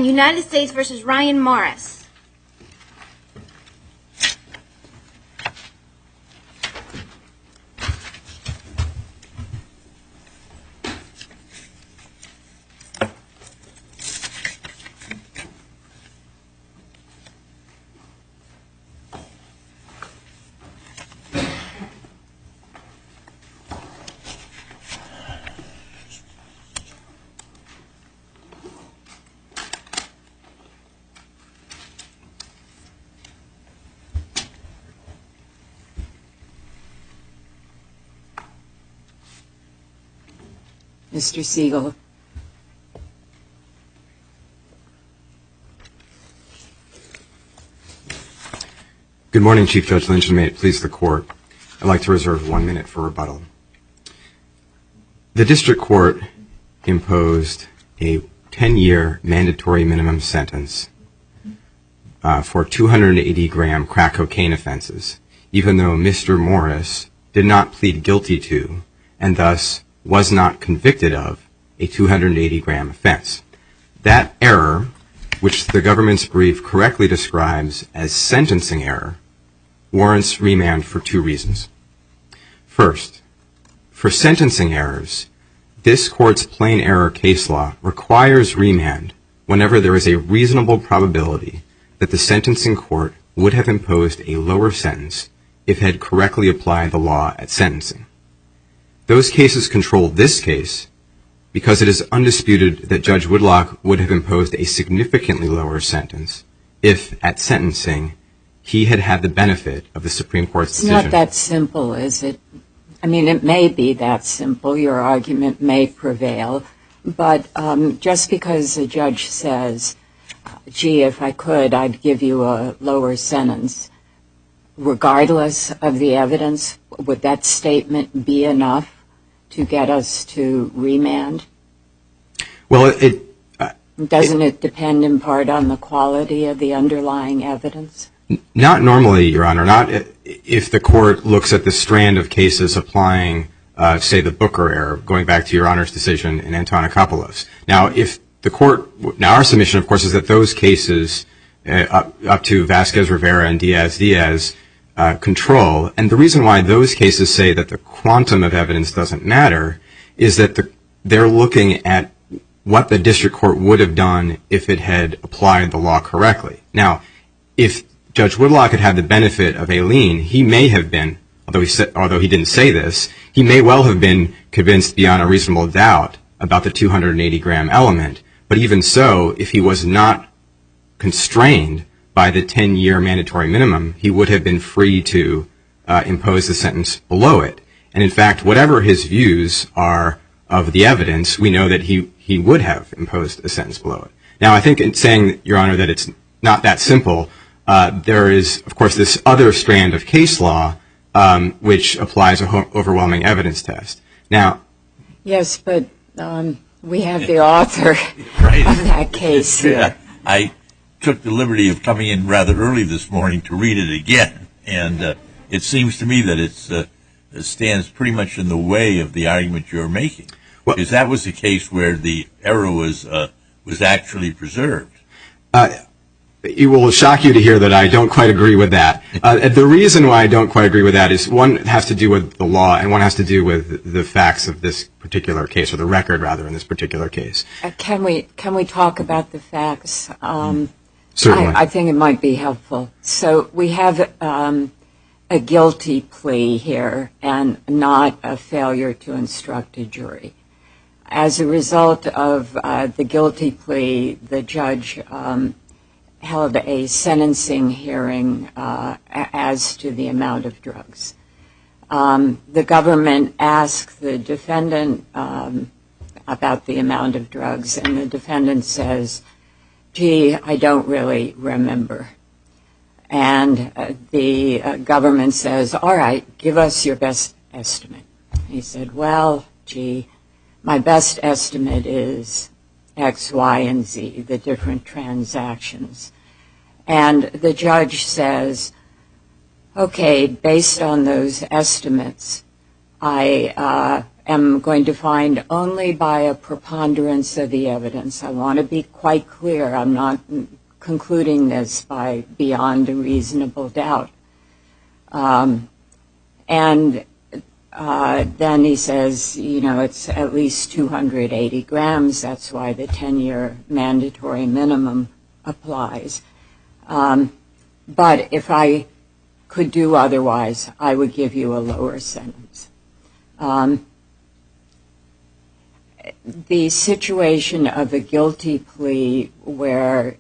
and United States v. Ryan Morris. Mr. Siegel. Good morning, Chief Judge Lynch, and may it please the Court. I'd like to reserve 1 minute for rebuttal. The District Court imposed a 10-year mandatory minimum sentence for 280-gram crack cocaine offenses, even though Mr. Morris did not plead guilty to, and thus was not convicted of, a 280-gram offense. That error, which the government's brief correctly describes as sentencing error, warrants remand for 2 reasons. First, for sentencing errors, this Court's plain error case law requires remand whenever there is a reasonable probability that the sentencing court would have imposed a lower sentence if it had correctly applied the law at sentencing. Those cases control this case because it is undisputed that Judge Woodlock would have imposed a significantly lower sentence if, at sentencing, he had had the benefit of the Supreme Court's decision. It's not that simple, is it? I mean, it may be that simple. Your argument may prevail. But just because a judge says, gee, if I could, I'd give you a lower sentence, regardless of the evidence, would that statement be enough to get us to remand? Well, doesn't it depend in part on the quality of the underlying evidence? Not normally, Your Honor. Not if the Court looks at the strand of cases applying, say, the Booker error, going back to Your Honor's decision in Antonopoulos. Now, if the Court, now our submission, of course, is that those cases up to Vasquez-Rivera and Diaz-Diaz control. And the reason why those cases say that the quantum of evidence doesn't matter is that they're looking at what the district court would have done if it had applied the law correctly. Now, if Judge Woodlock had had the benefit of a lien, he may have been, although he didn't say this, he may well have been convinced beyond a reasonable doubt about the 280-gram element. But even so, if he was not constrained by the 10-year mandatory minimum, he would have been free to impose the sentence below it. And in fact, whatever his views are of the evidence, we know that he would have imposed a sentence below it. Now, I think in saying, Your Honor, that it's not that simple, there is, of course, this other strand of case law which applies an overwhelming evidence test. Now, yes, but we have the author of that case here. Yeah, I took the liberty of coming in rather early this morning to read it again, and it seems to me that it stands pretty much in the way of the argument you're making, because that was the case where the error was actually preserved. It will shock you to hear that I don't quite agree with that. The reason why I don't quite agree with that is one has to do with the law and one has to do with the facts of this particular case, or the record, rather, in this particular case. Can we talk about the facts? Certainly. I think it might be helpful. So we have a guilty plea here and not a failure to instruct a jury. As a result of the guilty plea, the judge held a sentencing hearing as to the amount of drugs. The government asked the defendant about the amount of drugs, and the defendant says, gee, I don't really remember. And the government says, all right, give us your best estimate. He said, well, gee, my best estimate is X, Y, and Z, the different transactions. And the judge says, okay, based on those estimates, I am going to find only by a preponderance of the evidence. I want to be quite clear. I'm not concluding this by beyond a reasonable doubt. And then he says, it's at least 280 grams. That's why the 10-year mandatory minimum applies. But if I could do otherwise, I would give you a lower sentence. The situation of a guilty plea where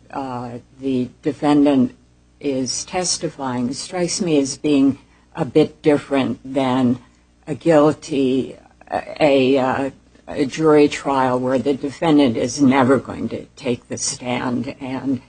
the defendant is testifying strikes me as being a bit different than a jury trial where the defendant is never going to take the stand and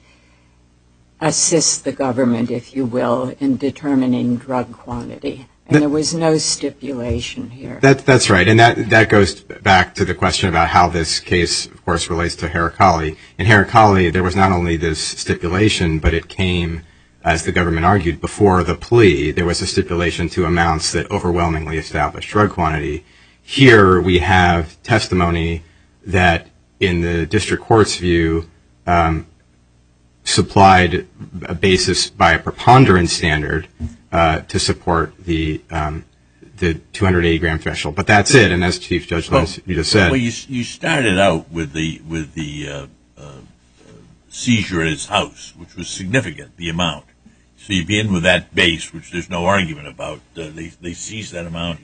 assist the government, if you will, in determining drug quantity. And there was no stipulation here. That's right. And that goes back to the question about how this case, of course, relates to Heracli. In Heracli, there was not only this stipulation, but it came, as the government argued, before the plea. There was a stipulation to amounts that overwhelmingly established drug quantity. Here we have testimony that, in the district court's view, supplied a basis by a preponderance standard to support the 280-gram threshold. But that's it. And as Chief Judge Lentz, you just said. Well, you started out with the seizure at his house, which was significant, the amount. So you begin with that base, which there's no argument about. They seized that amount.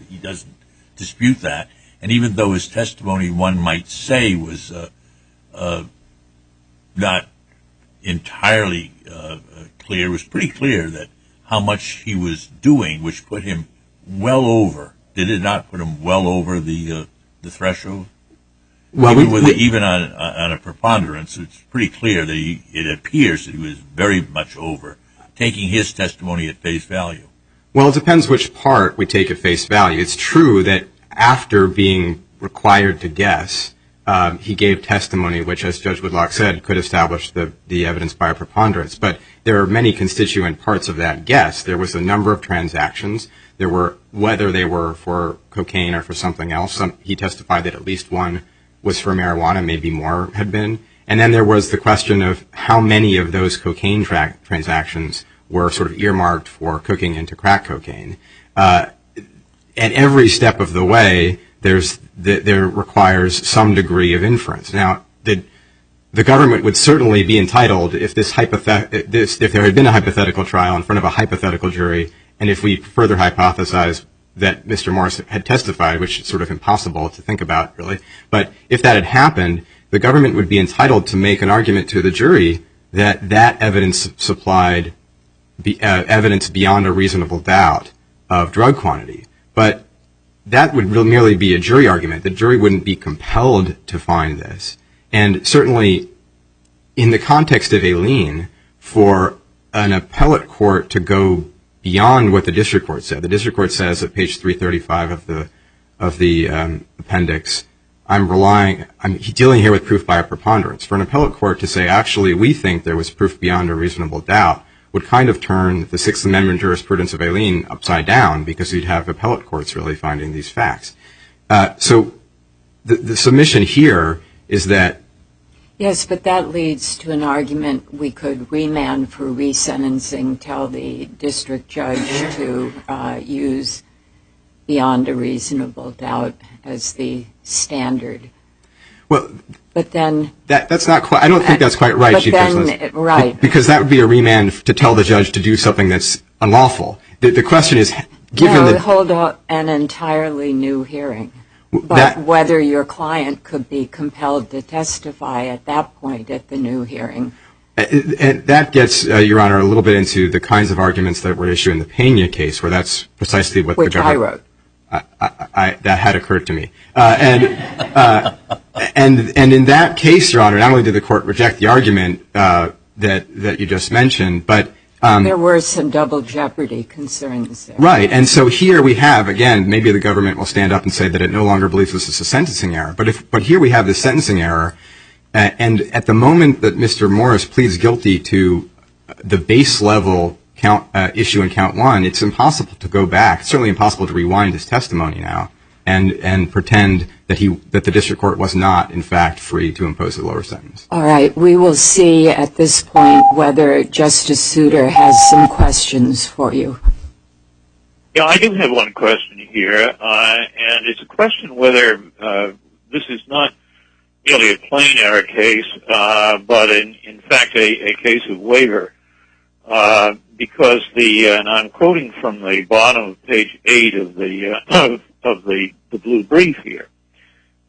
He doesn't dispute that. And even though his testimony, one might say, was not entirely clear, it was pretty clear that how much he was doing, which put him well over. Did it not put him well over the threshold? Well, even on a preponderance, it's pretty clear that it appears that he was very much over, taking his testimony at face value. Well, it depends which part we take at face value. It's true that after being required to guess, he gave testimony which, as Judge Woodlock said, could establish the evidence by a preponderance. But there are many constituent parts of that guess. There was a number of transactions. There were, whether they were for cocaine or for something else. He testified that at least one was for marijuana, maybe more had been. And then there was the question of how many of those cocaine transactions were sort of earmarked for cooking into crack cocaine. At every step of the way, there requires some degree of inference. Now, the government would certainly be entitled, if there had been a hypothetical trial in front of a hypothetical jury, and if we further hypothesize that Mr. Morris had testified, which is sort of impossible to think about, really, but if that had happened, the government would be entitled to make an argument to the jury that that evidence supplied evidence beyond a reasonable doubt of drug quantity. But that would merely be a jury argument. The jury wouldn't be compelled to find this. And certainly, in the context of a lien, for an appellate court to go beyond what the district court said, the district court says at page 335 of the appendix, I'm dealing here with proof by a preponderance. For an appellate court to say, actually, we think there was proof beyond a reasonable doubt, would kind of turn the Sixth Amendment jurisprudence of a lien upside down, because you'd have appellate courts really finding these facts. So the submission here is that... Yes, but that leads to an argument we could remand for resentencing, tell the district judge to use beyond a reasonable doubt as the standard. Well, but then... That's not quite... I don't think that's quite right, Chief Justice. Right. Because that would be a remand to tell the judge to do something that's unlawful. The question is, given that... hold an entirely new hearing. But whether your client could be compelled to testify at that point at the new hearing. And that gets, Your Honor, a little bit into the kinds of arguments that were issued in the Pena case, where that's precisely what the government... Which I wrote. That had occurred to me. And in that case, Your Honor, not only did the court reject the argument that you just mentioned, but... there were some double jeopardy concerns there. Right. And so here we have, again, maybe the government will stand up and say that it no longer believes this is a sentencing error. But here we have this sentencing error. And at the moment that Mr. Morris pleads guilty to the base level issue in count one, it's impossible to go back. It's certainly impossible to rewind his testimony now and pretend that the district court was not, in fact, free to impose a lower sentence. All right. We will see at this point whether Justice Souter has some questions for you. Yeah, I do have one question here, and it's a question whether this is not really a plain error case, but in fact a case of waiver, because and I'm quoting from the bottom of page 8 of the blue brief here.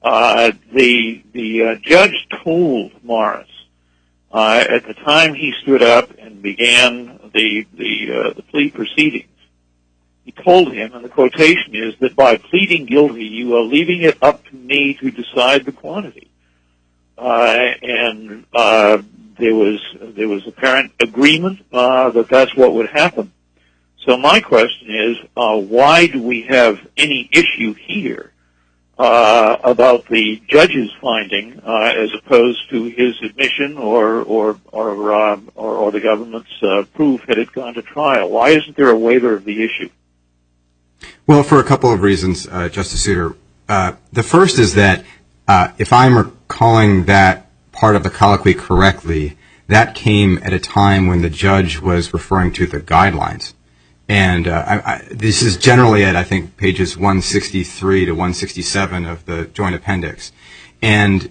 The judge told Morris at the time he stood up and began the plea proceedings. He told him, and the quotation is, that by pleading guilty, you are leaving it up to me to decide the quantity. And there was apparent agreement that that's what would happen. So my question is, why do we have any issue here about the judge's finding as opposed to his admission or the government's proof had it gone to trial? Why isn't there a waiver of the issue? Well, for a couple of reasons, Justice Souter. The first is that if I'm recalling that part of the colloquy correctly, that came at a time when the judge was referring to the guidelines. And this is generally at, I think, pages 163 to 167 of the joint appendix. And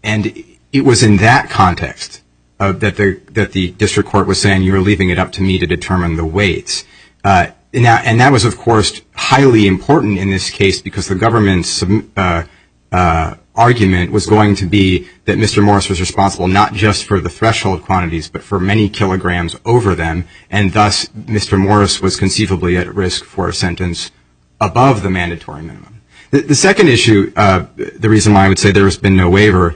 it was in that context that the district court was saying you were leaving it up to me to determine the weights. And that was, of course, highly important in this case because the government's argument was going to be that Mr. Morris was responsible not just for the threshold quantities, but for many kilograms over them, and thus Mr. Morris was conceivably at risk for a sentence above the mandatory minimum. The second issue, the reason why I would say there has been no waiver,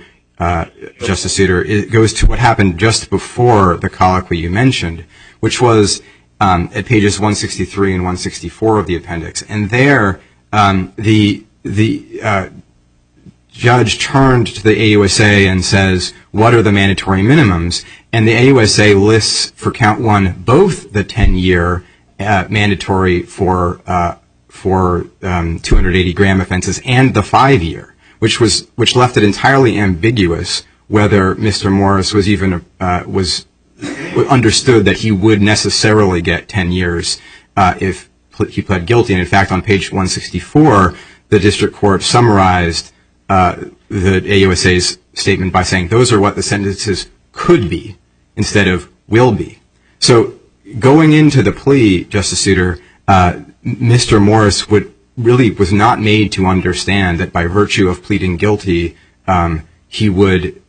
Justice Souter, it goes to what happened just before the colloquy you mentioned, which was at pages 163 and 164 of the appendix. And there, the judge turned to the AUSA and says, what are the mandatory minimums? And the AUSA lists for count one both the 10-year mandatory for 280-gram offenses and the 5-year, which left it entirely ambiguous whether Mr. Morris was even understood that he would necessarily get 10 years if he pled guilty. And in fact, on page 164, the district court summarized the AUSA's statement by saying those are what the sentences could be instead of will be. So going into the plea, Justice Souter, Mr. Morris was not made to understand that by virtue of pleading guilty, he would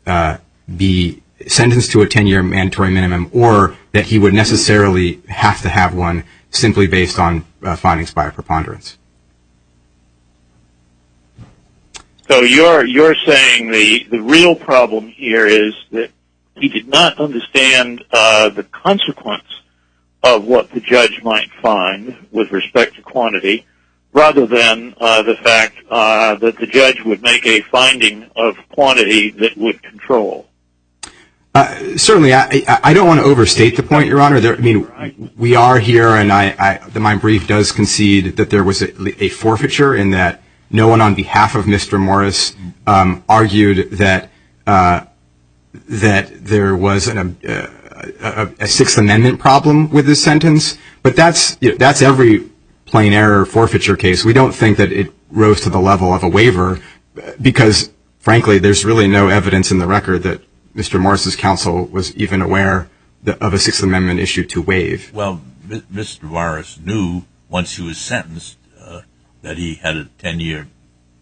be sentenced to a 10-year mandatory minimum, or that he would necessarily have to have one simply based on findings by a preponderance. So you're saying the real problem here is that he did not understand the consequence of what the judge might find with respect to quantity, rather than the fact that the judge would make a finding of quantity that would control. Certainly, I don't want to overstate the point, Your Honor. We are here, and my brief does concede that there was a forfeiture in that no one on behalf of Mr. Morris argued that there was a Sixth Amendment problem with this sentence. But that's every plain error forfeiture case. We don't think that it rose to the level of a waiver because, frankly, there's really no evidence in the record that Mr. Morris's counsel was even aware of a Sixth Amendment issue to waive. Well, Mr. Morris knew once he was sentenced that he had a 10-year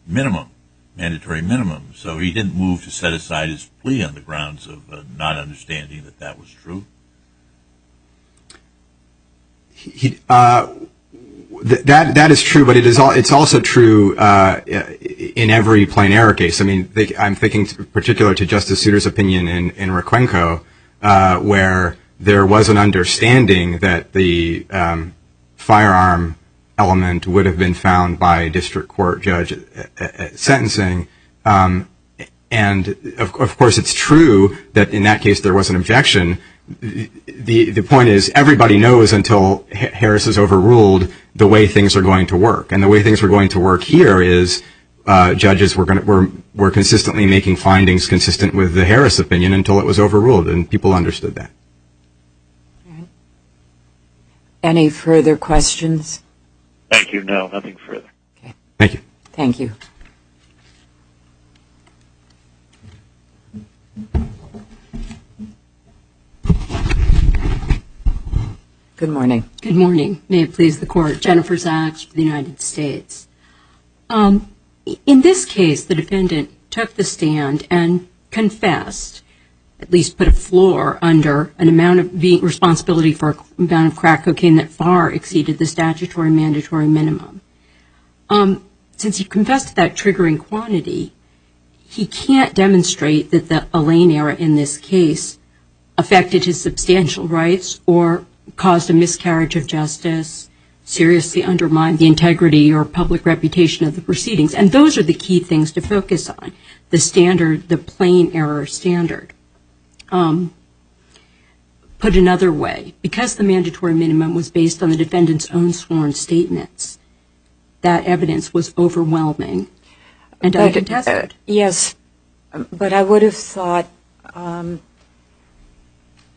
minimum, mandatory minimum, so he didn't move to set aside his plea on the grounds of not understanding that that was true. That is true, but it's also true in every plain error case. I mean, I'm thinking particular to Justice Souter's opinion in Requenco, where there was an understanding that the firearm element would have been found by a district court judge at sentencing, And of course, it's true that in that case there was an objection. The point is, everybody knows until Harris is overruled the way things are going to work. And the way things were going to work here is judges were consistently making findings consistent with the Harris opinion until it was overruled, and people understood that. Any further questions? Thank you. No, nothing further. Okay. Thank you. Thank you. Good morning. Good morning. May it please the Court. Jennifer Zaks for the United States. In this case, the defendant took the stand and confessed, at least put a floor under an amount of responsibility for an amount of crack cocaine that far exceeded the statutory mandatory minimum. Since he confessed to that triggering quantity, he can't demonstrate that the Elaine error in this case affected his substantial rights or caused a miscarriage of justice, seriously undermined the integrity or public reputation of the proceedings. And those are the key things to focus on, the standard, the plain error standard. Put another way, because the mandatory minimum was based on the defendant's own sworn statements, that evidence was overwhelming and uncontested. Yes, but I would have thought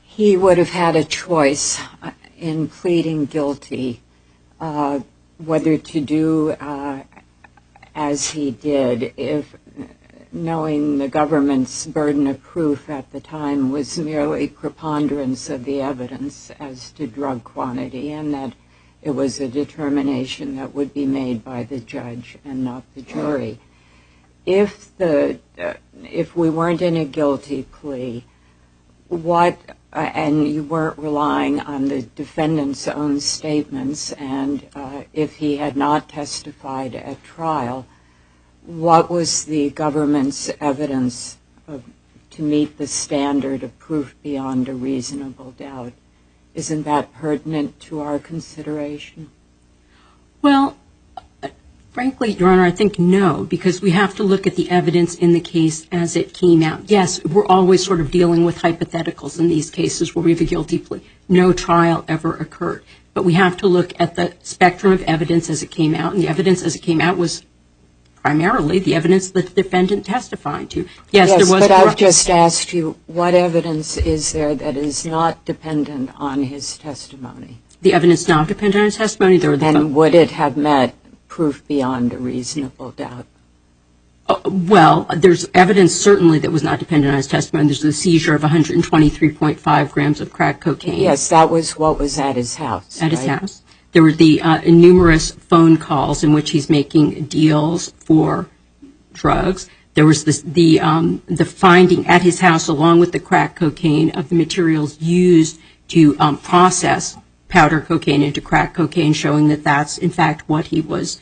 he would have had a choice in pleading guilty whether to do as he did, if knowing the government's burden of proof at the time was merely preponderance of the evidence as to drug quantity, and that it was a determination that would be made by the judge and not the jury. If we weren't in a guilty plea, and you weren't relying on the defendant's own statements, and if he had not testified at trial, what was the government's evidence to meet the standard of proof beyond a reasonable doubt? Isn't that pertinent to our consideration? Well, frankly, Your Honor, I think no, because we have to look at the evidence in the case as it came out. Yes, we're always sort of dealing with hypotheticals in these cases where we have a guilty plea. No trial ever occurred. But we have to look at the spectrum of evidence as it came out, and the evidence as it came out was primarily the evidence that the defendant testified to. Yes, there was. But I've just asked you, what evidence is there that is not dependent on his testimony? The evidence not dependent on his testimony. And would it have met proof beyond a reasonable doubt? Well, there's evidence certainly that was not dependent on his testimony. There's the seizure of 123.5 grams of crack cocaine. Yes, that was what was at his house. At his house. There were the numerous phone calls in which he's making deals for drugs. There was the finding at his house, along with the crack cocaine, of the materials used to process powder cocaine into crack cocaine, showing that that's in fact what he was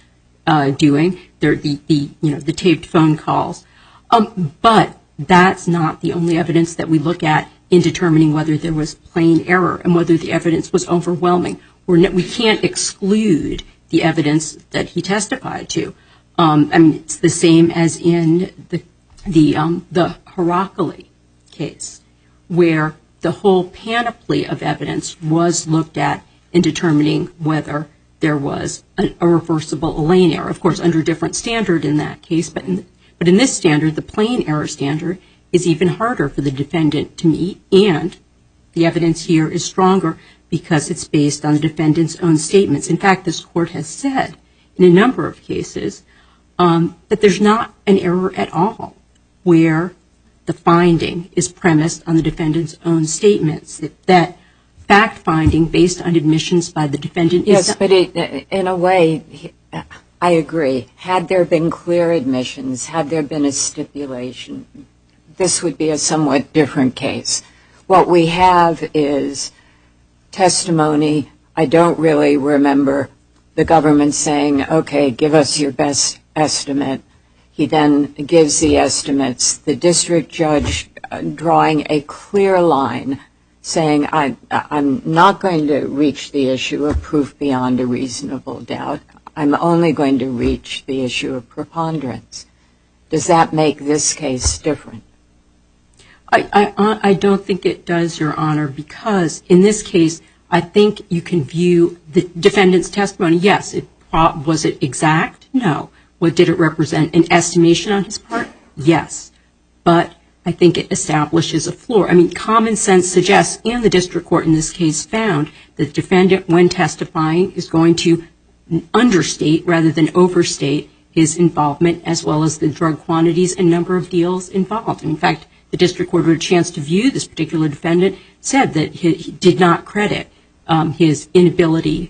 doing. The taped phone calls. But that's not the only evidence that we look at in determining whether there was plain error and whether the evidence was overwhelming. We can't exclude the evidence that he testified to. It's the same as in the Heracli case, where the whole panoply of evidence was looked at in determining whether there was a reversible Elaine error. Of course, under a different standard in that case, but in this standard, the plain error standard is even harder for the defendant to meet, and the evidence here is stronger because it's based on the defendant's own statements. In fact, this Court has said in a number of cases that there's not an error at all where the finding is premised on the defendant's own statements, that fact-finding based on admissions by the defendant is... Yes, but in a way, I agree. Had there been clear admissions, had there been a stipulation, this would be a somewhat different case. What we have is testimony. I don't really remember the government saying, okay, give us your best estimate. He then gives the estimates. The district judge drawing a clear line saying, I'm not going to reach the issue of proof beyond a reasonable doubt. I'm only going to reach the issue of preponderance. Does that make this case different? I don't think it does, Your Honor, because in this case, I think you can view the defendant's testimony. Yes, was it exact? No. What did it represent? An estimation on his part? Yes. But I think it establishes a floor. I mean, common sense suggests, and the district court in this case found, that the defendant, when testifying, is going to understate rather than overstate his involvement, as well as the drug quantities and number of deals involved. In fact, the district court had a chance to view this particular defendant, said that he did not credit his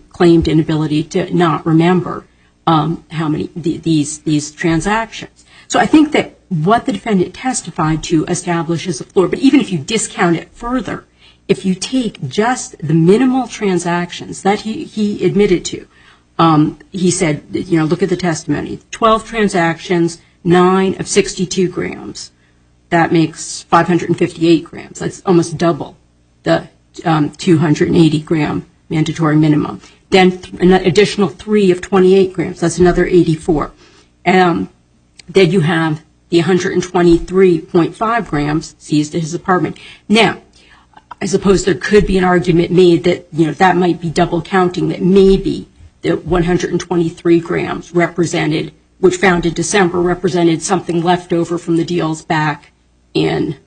claimed inability to not remember how many these transactions. So I think that what the defendant testified to establishes a floor. But even if you discount it further, if you take just the minimal transactions that he admitted to, he said, look at the testimony, 12 transactions, 9 of 62 grams. That makes 558 grams. That's almost double the 280 gram mandatory minimum. Then an additional 3 of 28 grams. That's another 84. Then you have the 123.5 grams seized at his apartment. Now, I suppose there could be an argument made that, that might be double counting, that maybe the 123 grams represented, which found in December, represented something left over from the deals back in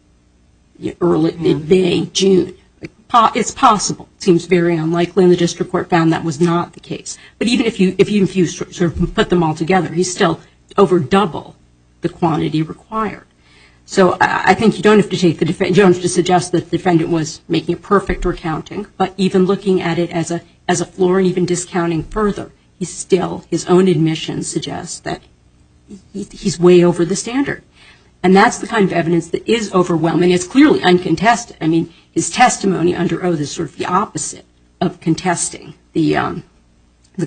early May, June. It's possible. It seems very unlikely, and the district court found that was not the case. But even if you sort of put them all together, he's still over double the quantity required. So I think you don't have to you don't have to suggest that the defendant was making a perfect recounting, but even looking at it as a floor and even discounting further, his own admission suggests that he's way over the standard. And that's the kind of evidence that is overwhelming. It's clearly uncontested. I mean, his testimony under oath is sort of the opposite of contesting the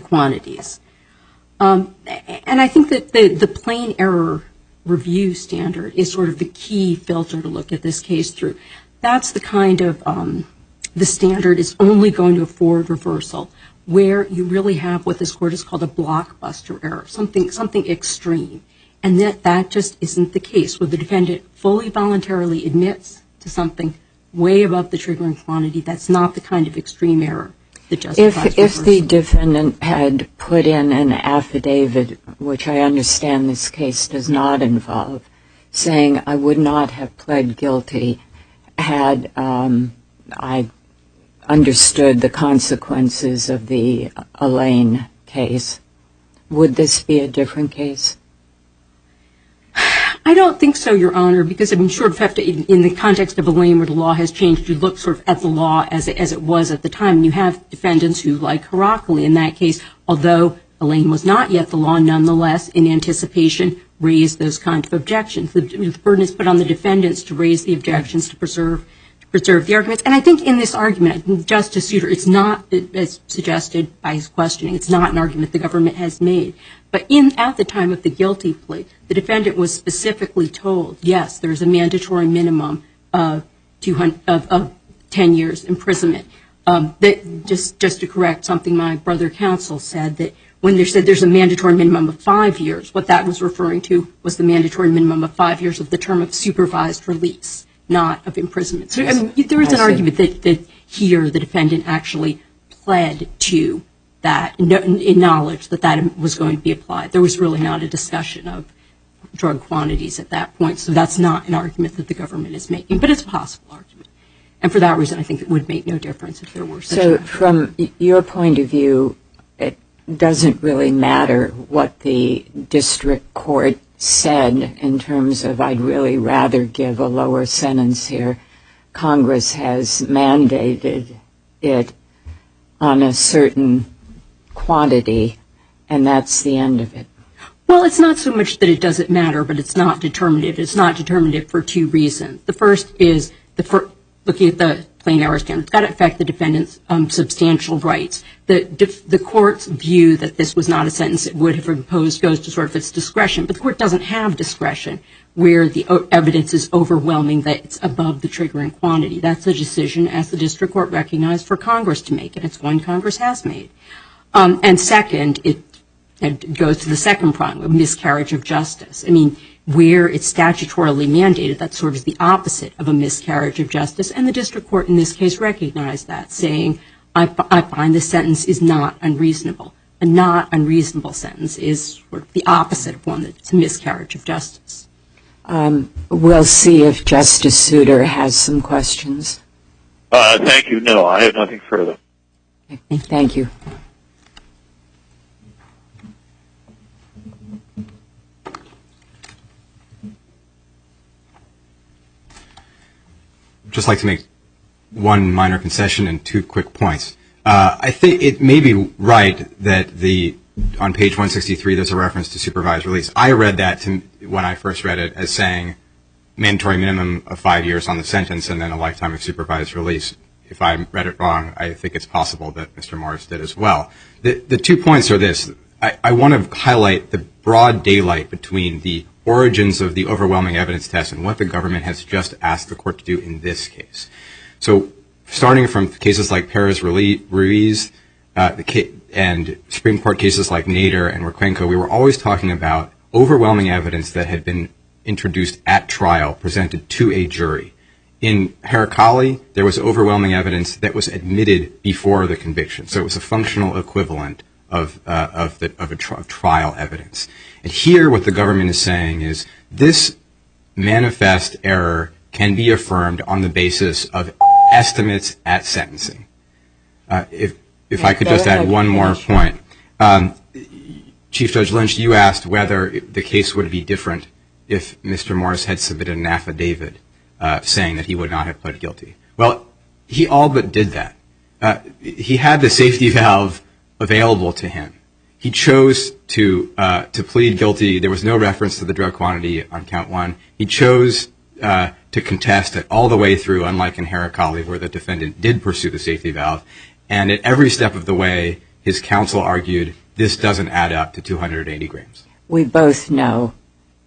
quantities. And I think that the plain error review standard is sort of the key filter to look at this case through. That's the kind of, the standard is only going to afford reversal where you really have what this court has called a blockbuster error, something extreme. And that just isn't the case, where the defendant fully voluntarily admits to something way above the triggering quantity. That's not the kind of extreme error that justifies reversal. If the defendant had put in an affidavit, which I understand this case does not involve, saying I would not have pled guilty had I understood the consequences of the Elaine case, would this be a different case? I don't think so, Your Honor, because in the context of Elaine where the law has changed, you look sort of at the law as it was at the time. And you have defendants who, like Heracli in that case, although Elaine was not yet the law, nonetheless, in anticipation, raised those kind of objections. The burden is put on the defendants to raise the objections to preserve the arguments. And I think in this argument, Justice Souter, it's not, as suggested by his questioning, it's not an argument the government has made. But at the time of the guilty plea, the defendant was specifically told, yes, there's a mandatory minimum of 10 years imprisonment. Just to correct something my brother counsel said, that when they said there's a mandatory minimum of 5 years, what that was referring to was the mandatory minimum of 5 years of the term of supervised release, not of imprisonment. So there is an argument that here the defendant actually pled to that, in knowledge that was going to be applied. There was really not a discussion of drug quantities at that point, so that's not an argument that the government is making, but it's a possible argument. And for that reason, I think it would make no difference if there were such an argument. So from your point of view, it doesn't really matter what the district court said in terms of I'd really rather give a lower sentence here. Congress has mandated it on a certain quantity, and that's the end of it. Well, it's not so much that it doesn't matter, but it's not determinative. It's not determinative for two reasons. The first is, looking at the plain error standard, it's got to affect the defendant's substantial rights. The court's view that this was not a sentence it would have imposed goes to sort of its discretion, but the court doesn't have discretion where the evidence is overwhelming that it's above the triggering quantity. That's a decision, as the district court recognized, for Congress to make, and it's one Congress has made. And second, it goes to the second prong, a miscarriage of justice. I mean, where it's statutorily mandated, that's sort of the opposite of a miscarriage of justice. And the district court in this case recognized that, saying, I find this sentence is not unreasonable. A not unreasonable sentence is sort of the opposite of one that's a miscarriage of justice. We'll see if Justice Souter has some questions. Thank you. No, I have nothing further. Thank you. I'd just like to make one minor concession and 2 quick points. I think it may be right that on page 163 there's a reference to supervised release. I read that when I first read it as saying mandatory minimum of 5 years on the sentence and then a lifetime of supervised release. If I read it wrong, I think it's possible that Mr. Morris did as well. The 2 points are this. I want to highlight the broad daylight between the origins of the overwhelming evidence test and what the government has just asked the court to do in this case. So starting from cases like Perez-Ruiz and Supreme Court cases like Nader and Requenco, we were always talking about overwhelming evidence that had been introduced at trial, presented to a jury. In Heracli, there was overwhelming evidence that was admitted before the conviction. So it was a functional equivalent of trial evidence. And here what the government is saying is this manifest error can be affirmed on the basis of estimates at sentencing. If I could just add one more point. Chief Judge Lynch, you asked whether the case would be different if Mr. Morris had submitted an affidavit saying that he would not have pled guilty. Well, he all but did that. He had the safety valve available to him. He chose to plead guilty. There was no reference to the drug quantity on count 1. He chose to contest it all the way through, unlike in Heracli where the defendant did pursue the safety valve. And at every step of the way, his counsel argued this doesn't add up to 280 grams. We both know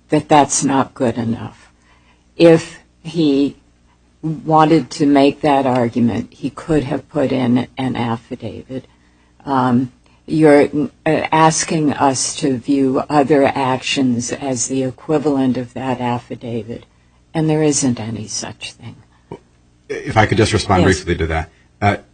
that that's not good enough. If he wanted to make that argument, he could have put in an affidavit. You're asking us to view other actions as the equivalent of that affidavit, and there isn't any such thing. If I could just respond briefly to that.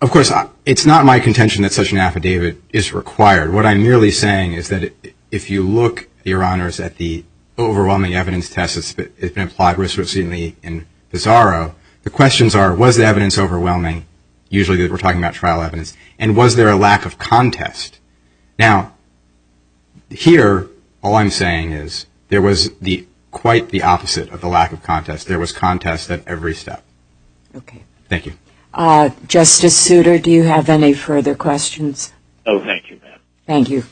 Of course, it's not my contention that such an affidavit is required. What I'm merely saying is that if you look, Your Honors, at the overwhelming evidence test that's been applied recently in Pizarro, the questions are, was the evidence overwhelming? Usually we're talking about trial evidence. And was there a lack of contest? Now, here, all I'm saying is there was quite the opposite of the lack of contest. There was contest at every step. Okay. Thank you. Justice Souter, do you have any further questions? No, thank you, ma'am. Thank you.